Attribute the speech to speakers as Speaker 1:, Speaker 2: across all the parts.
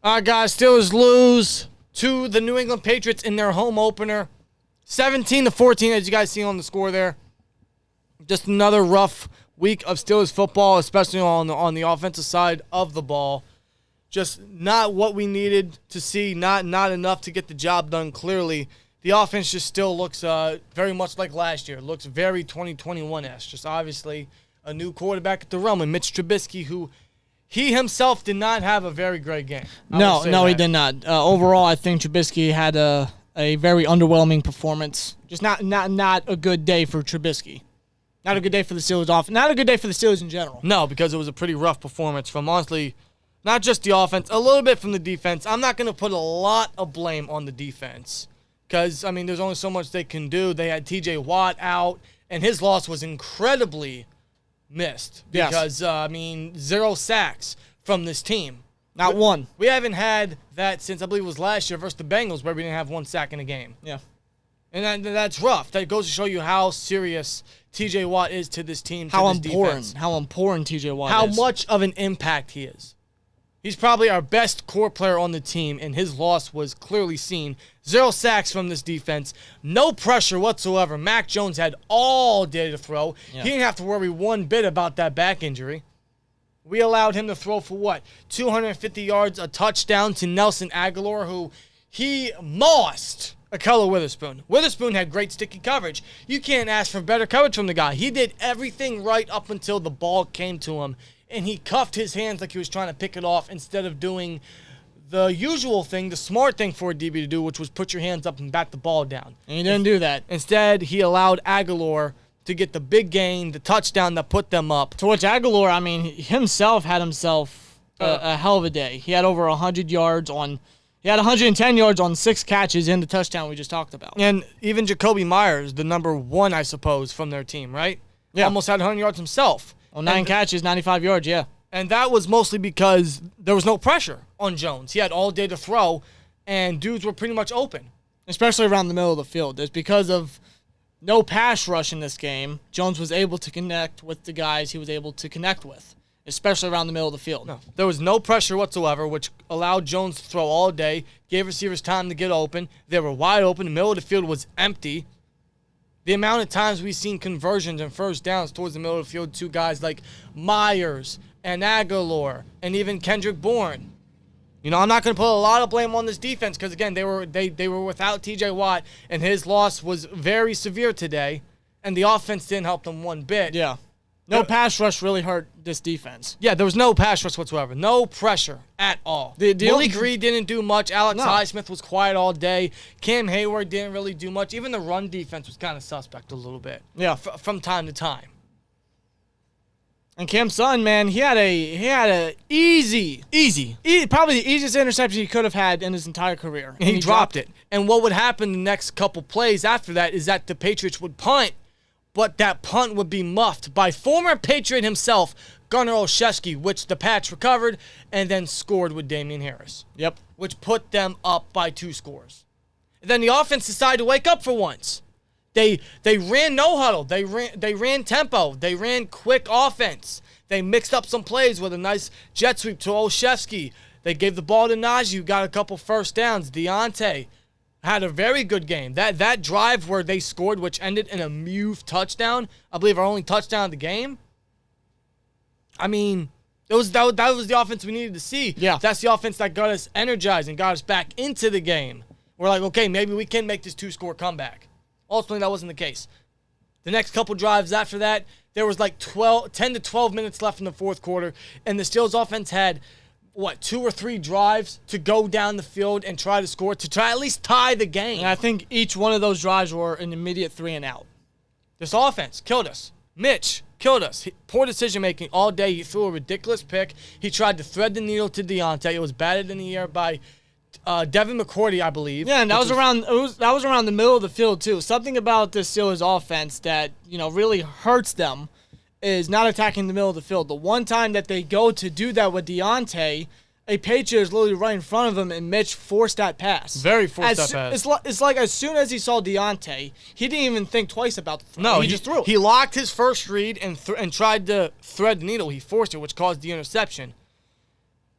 Speaker 1: All right, guys, Steelers lose to the New England Patriots in their home opener. 17-14, as you guys see on the score there. Just another rough week of Steelers football, especially on the offensive side of the ball. Just not what we needed to see, not enough to get the job done clearly. The offense just still looks very much like last year. It looks very 2021-esque. Just obviously a new quarterback at the realm, and Mitch Trubisky, who he himself did not have a very great game.
Speaker 2: No, he did not. Overall, I think Trubisky had a very underwhelming performance. Just not a good day for Trubisky. Not a good day for the Steelers offense. Not a good day for the Steelers in general.
Speaker 1: No, because it was a pretty rough performance from, honestly, not just the offense, a little bit from the defense. I'm not going to put a lot of blame on the defense because, I mean, there's only so much they can do. They had T.J. Watt out, and his loss was incredibly missed because, 0 sacks from this team.
Speaker 2: Not one.
Speaker 1: We haven't had that since, I believe it was last year versus the Bengals, where we didn't have 1 sack in a game.
Speaker 2: Yeah.
Speaker 1: And that's rough. That goes to show you how serious T.J. Watt is to this team, to this defense.
Speaker 2: How important T.J. Watt is.
Speaker 1: How much of an impact he is. He's probably our best core player on the team, and his loss was clearly seen. 0 sacks from this defense. No pressure whatsoever. Mac Jones had all day to throw.
Speaker 2: Yeah.
Speaker 1: He didn't have to worry one bit about that back injury. We allowed him to throw for 250 yards, a touchdown to Nelson Aguilar, who he mossed Ahkello Witherspoon. Witherspoon had great sticky coverage. You can't ask for better coverage from the guy. He did everything right up until the ball came to him, and he cuffed his hands like he was trying to pick it off instead of doing the usual thing, the smart thing for a DB to do, which was put your hands up and bat the ball down.
Speaker 2: And he didn't do that.
Speaker 1: Instead, he allowed Aguilar to get the big gain, the touchdown that put them up.
Speaker 2: To which Aguilar, himself had a hell of a day. He had over 100 yards on... He had 110 yards on 6 catches in the touchdown we just talked about.
Speaker 1: And even Jacoby Myers, the number 1, I suppose, from their team, right?
Speaker 2: Yeah.
Speaker 1: Almost had 100 yards himself.
Speaker 2: On 9 catches, 95 yards, yeah.
Speaker 1: And that was mostly because there was no pressure on Jones. He had all day to throw, and dudes were pretty much open.
Speaker 2: Especially around the middle of the field. It's because of no pass rush in this game. Jones was able to connect with the guys he was able to connect with. Especially around the middle of the field.
Speaker 1: No, there was no pressure whatsoever, which allowed Jones to throw all day, gave receivers time to get open. They were wide open. The middle of the field was empty. The amount of times we've seen conversions and first downs towards the middle of the field to guys like Myers and Aguilar and even Kendrick Bourne. I'm not going to put a lot of blame on this defense because, again, they were without T.J. Watt, and his loss was very severe today, and the offense didn't help them one bit.
Speaker 2: Yeah. No pass rush really hurt this defense.
Speaker 1: Yeah, there was no pass rush whatsoever. No pressure at all. Willie Gree didn't do much. Alex Highsmith was quiet all day. Cam Hayward didn't really do much. Even the run defense was kind of suspect a little bit.
Speaker 2: Yeah.
Speaker 1: From time to time.
Speaker 2: And Cam Sutton, man, he had a easy, probably the easiest interception he could have had in his entire career.
Speaker 1: And he dropped it. And what would happen the next couple plays after that is that the Patriots would punt, but that punt would be muffed by former Patriot himself, Gunnar Olszewski, which the Pats recovered and then scored with Damian Harris.
Speaker 2: Yep.
Speaker 1: Which put them up by 2 scores. And then the offense decided to wake up for once. They ran no huddle. They ran tempo. They ran quick offense. They mixed up some plays with a nice jet sweep to Olszewski. They gave the ball to Najee, who got a couple first downs. Deontay had a very good game. That drive where they scored, which ended in a Muth touchdown, I believe our only touchdown of the game. That was the offense we needed to see.
Speaker 2: Yeah.
Speaker 1: That's the offense that got us energized and got us back into the game. We're like, okay, maybe we can make this 2-score comeback. Ultimately, that wasn't the case. The next couple drives after that, there was 10 to 12 minutes left in the fourth quarter, and the Steelers offense had 2 or 3 drives to go down the field and try to score, to try at least tie the game.
Speaker 2: And I think each one of those drives were an immediate 3 and out.
Speaker 1: This offense killed us. Mitch killed us. Poor decision-making all day. He threw a ridiculous pick. He tried to thread the needle to Deontay. It was batted in the air by Devin McCourty, I believe.
Speaker 2: Yeah, and that was around the middle of the field, too. Something about this Steelers offense that, really hurts them is not attacking the middle of the field. The one time that they go to do that with Deontay, a Patriot is literally right in front of him, and Mitch forced that pass.
Speaker 1: Very forced that pass.
Speaker 2: It's like as soon as he saw Deontay, he didn't even think twice about the throw.
Speaker 1: No,
Speaker 2: he just threw it.
Speaker 1: He locked his first read and tried to thread the needle. He forced it, which caused the interception.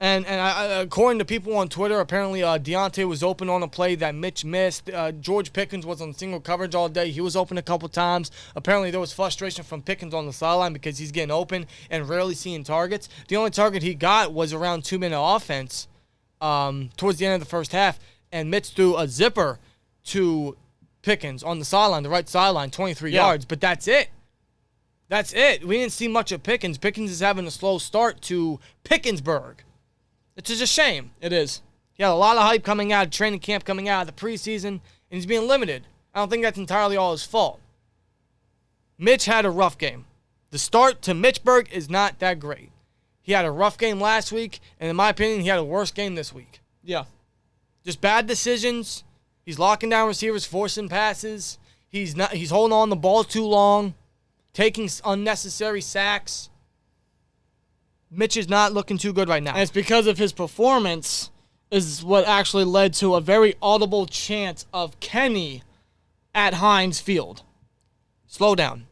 Speaker 1: And according to people on Twitter, apparently Deontay was open on a play that Mitch missed. George Pickens was on single coverage all day. He was open a couple times. Apparently there was frustration from Pickens on the sideline because he's getting open and rarely seeing targets. The only target he got was around 2-minute offense towards the end of the first half, and Mitch threw a zipper to Pickens on the sideline, the right sideline, 23 yards, but that's it. That's it. We didn't see much of Pickens. Pickens is having a slow start to Pickensburg. It's just a shame.
Speaker 2: It is.
Speaker 1: He had a lot of hype coming out of training camp, coming out of the preseason, and he's being limited. I don't think that's entirely all his fault. Mitch had a rough game. The start to Mitchburg is not that great. He had a rough game last week, and in my opinion, he had a worse game this week.
Speaker 2: Yeah.
Speaker 1: Just bad decisions. He's locking down receivers, forcing passes. He's holding on the ball too long, taking unnecessary sacks. Mitch is not looking too good right now.
Speaker 2: And it's because of his performance is what actually led to a very audible chant of Kenny at Heinz Field.
Speaker 1: Slow down.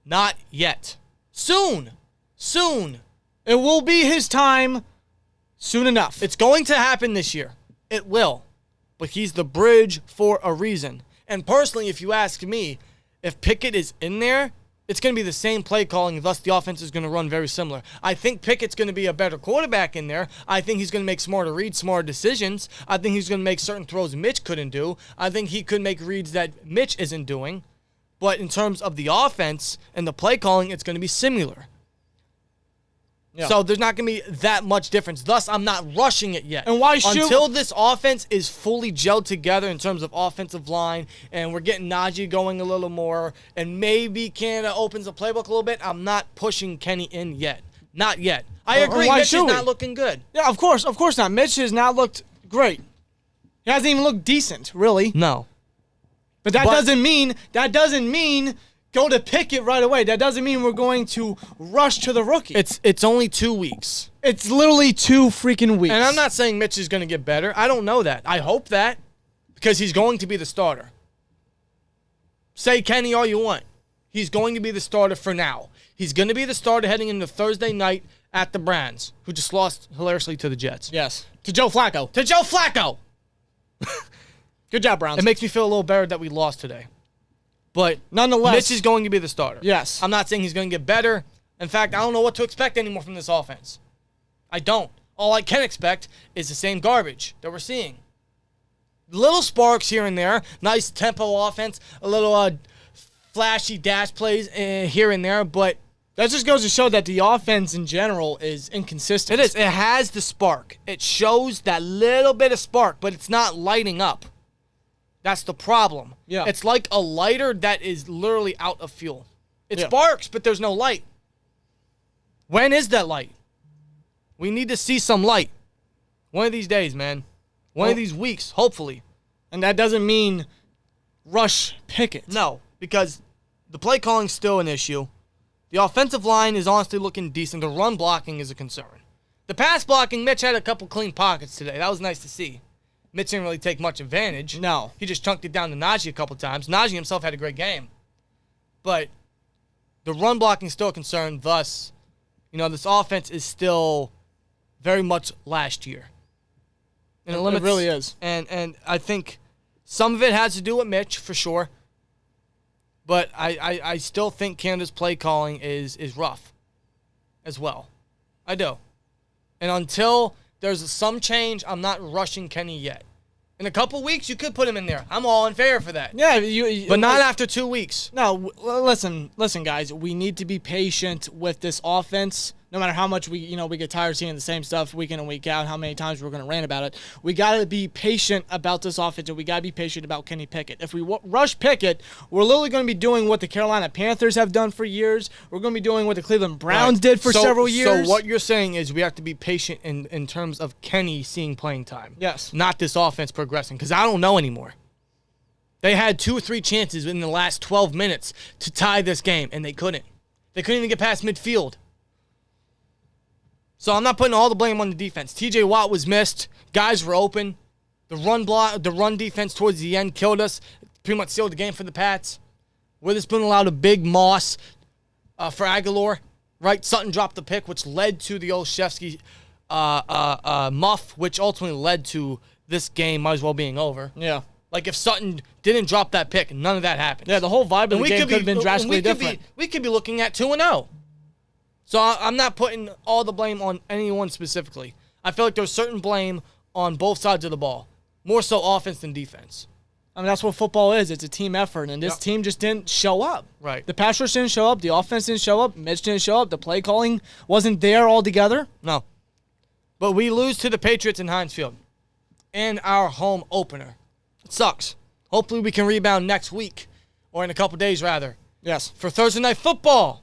Speaker 1: Not yet. Soon. Soon.
Speaker 2: It will be his time soon enough.
Speaker 1: It's going to happen this year. It will. But he's the bridge for a reason. And personally, if you ask me, if Pickett is in there, it's going to be the same play calling, thus the offense is going to run very similar. I think Pickett's going to be a better quarterback in there. I think he's going to make smarter reads, smarter decisions. I think he's going to make certain throws Mitch couldn't do. I think he could make reads that Mitch isn't doing. But in terms of the offense and the play calling, it's going to be similar. Yeah. So there's not going to be that much difference. Thus, I'm not rushing it yet.
Speaker 2: And why should
Speaker 1: until this offense is fully gelled together in terms of offensive line, and we're getting Najee going a little more, and maybe Canada opens the playbook a little bit, I'm not pushing Kenny in yet. Not yet. I agree. Mitch is not looking good.
Speaker 2: Yeah, of course not. Mitch has not looked great. He hasn't even looked decent, really.
Speaker 1: No.
Speaker 2: But that doesn't mean go to Pickett right away. That doesn't mean we're going to rush to the rookie.
Speaker 1: It's only 2 weeks.
Speaker 2: It's literally 2 freaking weeks.
Speaker 1: And I'm not saying Mitch is going to get better. I don't know that. I hope that because he's going to be the starter. Say Kenny all you want. He's going to be the starter for now. He's going to be the starter heading into Thursday night at the Browns, who just lost hilariously to the Jets.
Speaker 2: Yes. To Joe Flacco. Good job, Browns.
Speaker 1: It makes me feel a little better that we lost today. But
Speaker 2: nonetheless,
Speaker 1: Mitch is going to be the starter.
Speaker 2: Yes.
Speaker 1: I'm not saying he's going to get better. In fact, I don't know what to expect anymore from this offense. I don't. All I can expect is the same garbage that we're seeing. Little sparks here and there. Nice tempo offense. A little flashy dash plays here and there. But
Speaker 2: that just goes to show that the offense in general is inconsistent.
Speaker 1: It is. It has the spark. It shows that little bit of spark, but it's not lighting up. That's the problem.
Speaker 2: Yeah.
Speaker 1: It's like a lighter that is literally out of fuel. It
Speaker 2: Yeah.
Speaker 1: sparks, but there's no light. When is that light? We need to see some light. One of these days, man. One of these weeks, hopefully.
Speaker 2: And that doesn't mean rush Pickett.
Speaker 1: No, because the play calling's still an issue. The offensive line is honestly looking decent. The run blocking is a concern. The pass blocking, Mitch had a couple clean pockets today. That was nice to see. Mitch didn't really take much advantage.
Speaker 2: No.
Speaker 1: He just chunked it down to Najee a couple times. Najee himself had a great game. But the run blocking is still a concern. Thus, this offense is still very much last year. And
Speaker 2: it really is.
Speaker 1: And I think some of it has to do with Mitch, for sure. But I still think Canada's play calling is rough as well. I do. And until there's some change, I'm not rushing Kenny yet. In a couple weeks, you could put him in there. I'm all in favor for that.
Speaker 2: Yeah,
Speaker 1: but not after 2 weeks.
Speaker 2: No, listen, guys. We need to be patient with this offense. No matter how much we get tired of seeing the same stuff week in and week out, how many times we're going to rant about it. We got to be patient about this offense, and we got to be patient about Kenny Pickett. If we rush Pickett, we're literally going to be doing what the Carolina Panthers have done for years. We're going to be doing what the Cleveland Browns did for several years.
Speaker 1: So what you're saying is we have to be patient in terms of Kenny seeing playing time.
Speaker 2: Yes.
Speaker 1: Not this offense progressing, because I don't know anymore. They had 2 or 3 chances in the last 12 minutes to tie this game, and they couldn't. They couldn't even get past midfield. So I'm not putting all the blame on the defense. TJ Watt was missed. Guys were open. The run defense towards the end killed us. Pretty much sealed the game for the Pats. Witherspoon allowed a big moss for Aguilar. Right? Sutton dropped the pick, which led to the Olszewski muff, which ultimately led to this game might as well being over.
Speaker 2: Yeah.
Speaker 1: Like if Sutton didn't drop that pick, none of that happened.
Speaker 2: Yeah, the whole vibe of the game could have been drastically different.
Speaker 1: We could be looking at 2-0. So I'm not putting all the blame on anyone specifically. I feel like there's certain blame on both sides of the ball, more so offense than defense.
Speaker 2: I mean, that's what football is. It's a team effort, and this team just didn't show up.
Speaker 1: Right.
Speaker 2: The pass rush didn't show up. The offense didn't show up. Mitch didn't show up. The play calling wasn't there altogether.
Speaker 1: No. But we lose to the Patriots in Heinz Field in our home opener. It sucks. Hopefully we can rebound next week, or in a couple days, rather.
Speaker 2: Yes.
Speaker 1: For Thursday Night Football,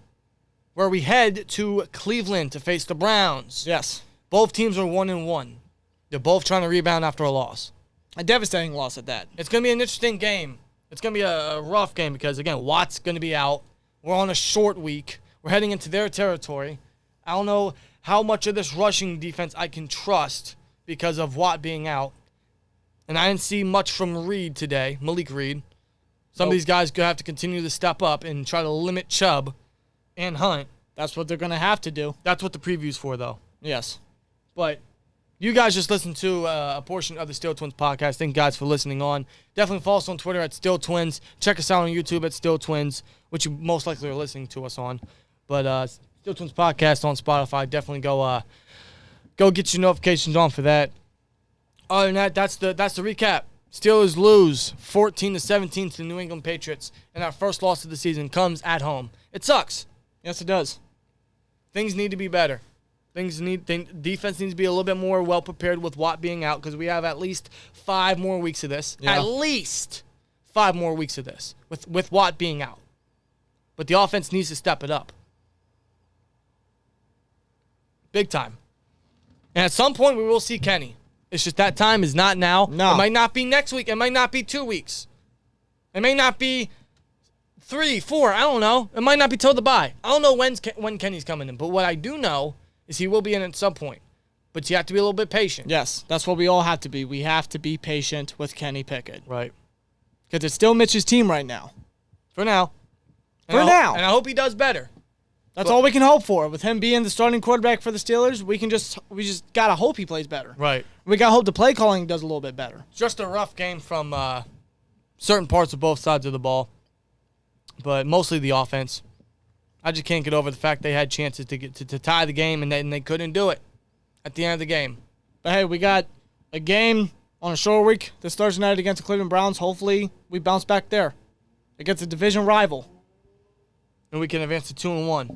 Speaker 1: where we head to Cleveland to face the Browns.
Speaker 2: Yes.
Speaker 1: Both teams are 1-1. They're both trying to rebound after a loss.
Speaker 2: A devastating loss at that.
Speaker 1: It's going to be an interesting game. It's going to be a rough game because, again, Watt's going to be out. We're on a short week. We're heading into their territory. I don't know how much of this rushing defense I can trust because of Watt being out. And I didn't see much from Reed today, Malik Reed. Some of these guys going to have to continue to step up and try to limit Chubb and Hunt.
Speaker 2: That's what they're going to have to do.
Speaker 1: That's what the preview's for, though.
Speaker 2: Yes.
Speaker 1: But you guys just listened to a portion of the SteelTwins podcast. Thank you guys for listening on. Definitely follow us on Twitter at SteelTwins. Check us out on YouTube at SteelTwins, which you most likely are listening to us on. But SteelTwins podcast on Spotify. Definitely go get your notifications on for that. Other than that, that's the recap. Steelers lose 14-17 to the New England Patriots, and our first loss of the season comes at home. It sucks.
Speaker 2: Yes, it does.
Speaker 1: Things need to be better. Defense needs to be a little bit more well prepared with Watt being out because we have at least 5 more weeks of this.
Speaker 2: Yeah.
Speaker 1: At least 5 more weeks of this with Watt being out. But the offense needs to step it up. Big time. And at some point we will see Kenny. It's just that time is not now.
Speaker 2: No.
Speaker 1: It might not be next week. It might not be 2 weeks. It may not be 3, 4. I don't know. It might not be till the bye. I don't know when Kenny's coming in. But what I do know is he will be in at some point. But you have to be a little bit patient.
Speaker 2: Yes, that's what we all have to be. We have to be patient with Kenny Pickett.
Speaker 1: Right.
Speaker 2: Because it's still Mitch's team right now.
Speaker 1: For now.
Speaker 2: And
Speaker 1: I hope he does better.
Speaker 2: That's all we can hope for. With him being the starting quarterback for the Steelers, we just gotta hope he plays better.
Speaker 1: Right.
Speaker 2: We gotta hope the play calling does a little bit better.
Speaker 1: Just a rough game from certain parts of both sides of the ball. But mostly the offense. I just can't get over the fact they had chances to tie the game and they couldn't do it at the end of the game.
Speaker 2: But hey, we got a game on a short week this Thursday night against the Cleveland Browns. Hopefully we bounce back there against a division rival.
Speaker 1: And we can advance to 2-1.